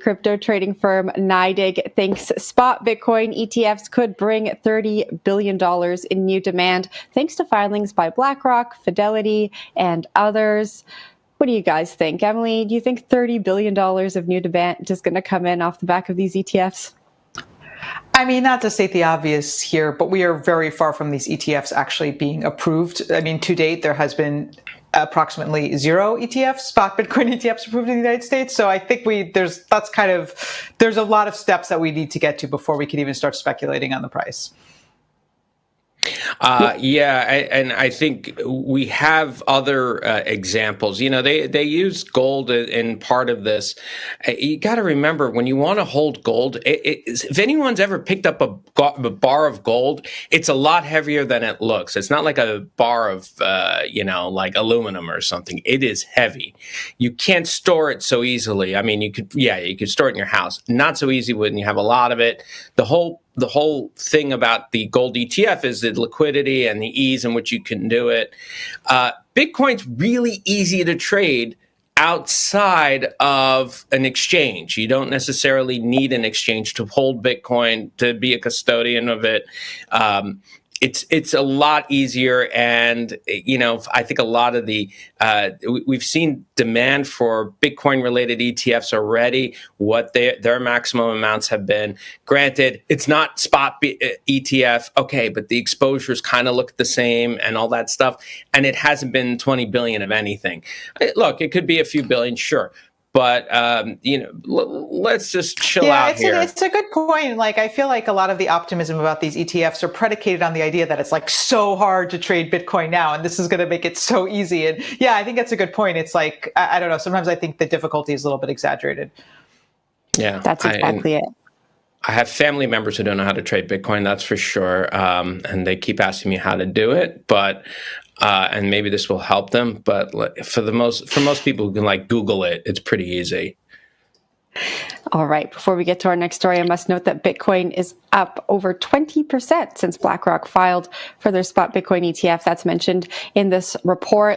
crypto trading firm NYDIG thinks spot Bitcoin ETFs could bring $30 billion in new demand, thanks to filings by BlackRock, Fidelity, and others. What do you guys think? Emily, do you think $30 billion of new demand is going to come in off the back of these ETFs? I mean, not to state the obvious here, but we are very far from these ETFs actually being approved. I mean, to date, there has been approximately 0 ETFs, spot Bitcoin ETFs approved in the United States. So I think there's a lot of steps that we need to get to before we can even start speculating on the price. And I think we have other examples. You know, they use gold in part of this. You got to remember, when you want to hold gold, if anyone's ever picked up a bar of gold, it's a lot heavier than it looks. It's not like a bar of, like aluminum or something. It is heavy. You can't store it so easily. I mean, you could store it in your house. Not so easy when you have a lot of it. The whole thing about the gold ETF is the liquidity and the ease in which you can do it. Bitcoin's really easy to trade outside of an exchange. You don't necessarily need an exchange to hold Bitcoin, to be a custodian of it. It's a lot easier, and I think a lot of we've seen demand for Bitcoin-related ETFs already. What their maximum amounts have been. Granted, it's not spot ETF, okay, but the exposures kind of look the same and all that stuff, and it hasn't been 20 billion of anything. Look, it could be a few billion, sure. But, let's just chill out here. It's a good point. Like, I feel like a lot of the optimism about these ETFs are predicated on the idea that it's like so hard to trade Bitcoin now, and this is going to make it so easy. And yeah, I think that's a good point. It's like, I don't know. Sometimes I think the difficulty is a little bit exaggerated. Yeah, that's exactly it. I have family members who don't know how to trade Bitcoin, that's for sure. And they keep asking me how to do it, but and maybe this will help them. But for most people who can Google it, it's pretty easy. All right. Before we get to our next story, I must note that Bitcoin is up over 20% since BlackRock filed for their spot Bitcoin ETF. That's mentioned in this report.